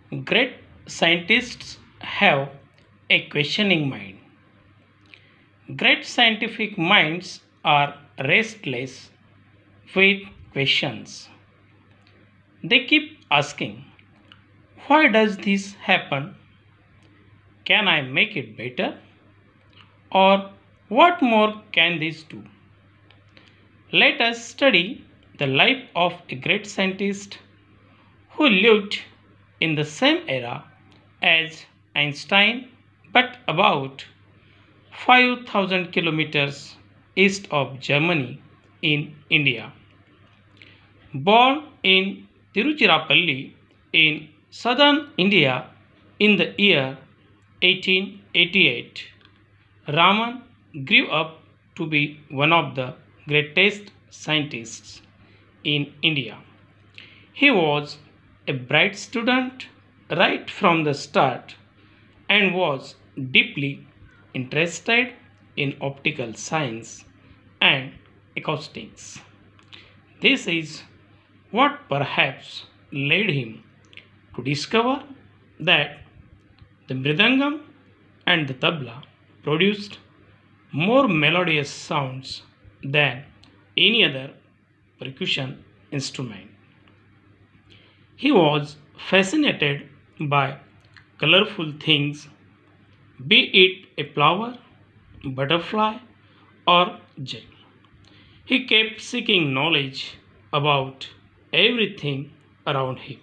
Great scientists have a questioning mind. Great scientific minds are restless with questions. They keep asking, why does this happen? Can I make it better? Or what more can this do? Let us study the life of a great scientist who lived in the same era as Einstein but about 5,000 kilometers east of Germany in India. Born in Tiruchirappalli in southern India in the year 1888, Raman grew up to be one of the greatest scientists in India. He was a bright student right from the start and was deeply interested in optical science and acoustics. This is what perhaps led him to discover that the mridangam and the tabla produced more melodious sounds than any other percussion instrument. He was fascinated by colorful things, be it a flower, butterfly, or gem. He kept seeking knowledge about everything around him.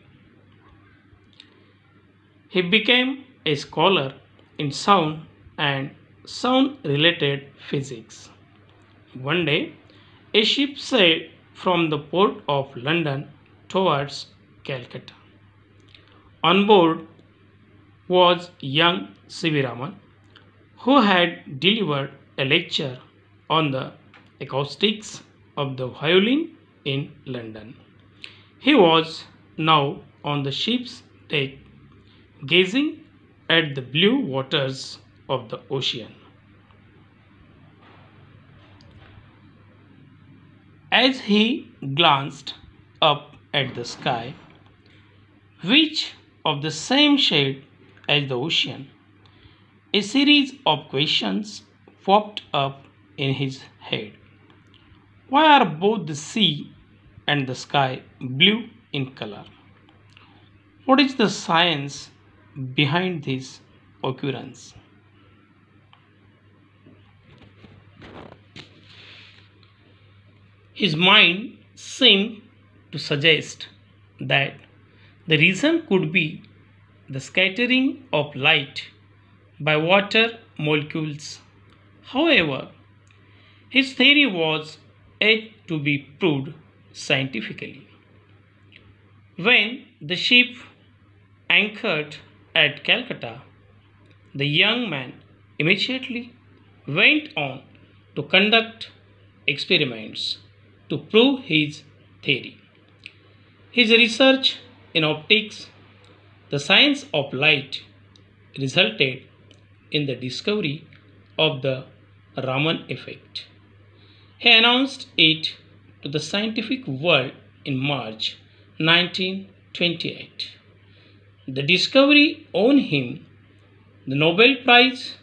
He became a scholar in sound and sound related physics. One day, a ship sailed from the port of London towards Calcutta. On board was young C.V. Raman, who had delivered a lecture on the acoustics of the violin in London. He was now on the ship's deck, gazing at the blue waters of the ocean. As he glanced up at the sky, which of the same shade as the ocean, a series of questions popped up in his head. Why are both the sea and the sky blue in color? What is the science behind this occurrence? His mind seemed to suggest that the reason could be the scattering of light by water molecules. However, his theory was yet to be proved scientifically. When the ship anchored at Calcutta, the young man immediately went on to conduct experiments to prove his theory. His research in optics, the science of light, resulted in the discovery of the Raman effect. He announced it to the scientific world in March 1928. The discovery won him the Nobel Prize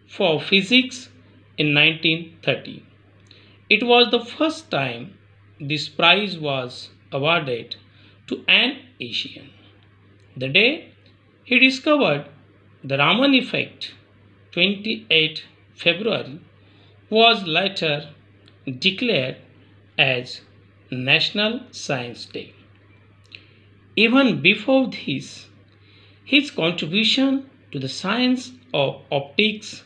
for Physics in 1930. It was the first time this prize was awarded to an Asian. The day he discovered the Raman effect, 28 February, was later declared as National Science Day. Even before this, his contribution to the science of optics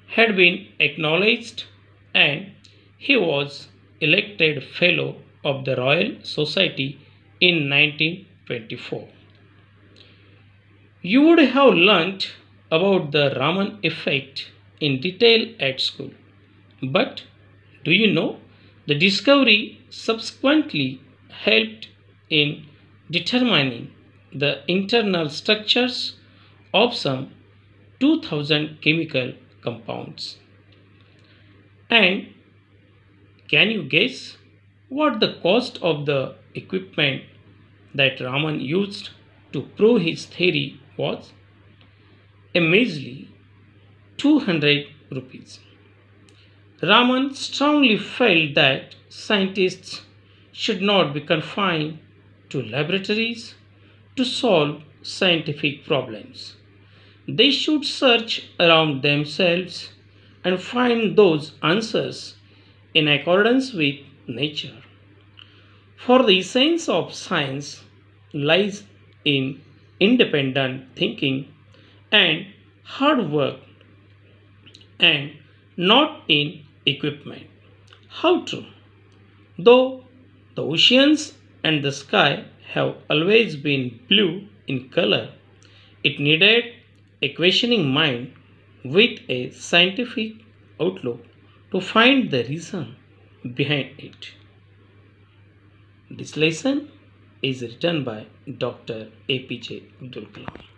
had been acknowledged and he was elected Fellow of the Royal Society in 1924. You would have learnt about the Raman effect in detail at school, but do you know the discovery subsequently helped in determining the internal structures of some 2000 chemical compounds? And can you guess what the cost of the equipment that Raman used to prove his theory was a measly 200 rupees. Raman strongly felt that scientists should not be confined to laboratories to solve scientific problems. They should search around themselves and find those answers in accordance with nature. For the essence of science lies in independent thinking and hard work and not in equipment. How true? Though the oceans and the sky have always been blue in color, it needed a questioning mind with a scientific outlook to find the reason behind it. This lesson is written by Dr. A.P.J. Abdul Kalam.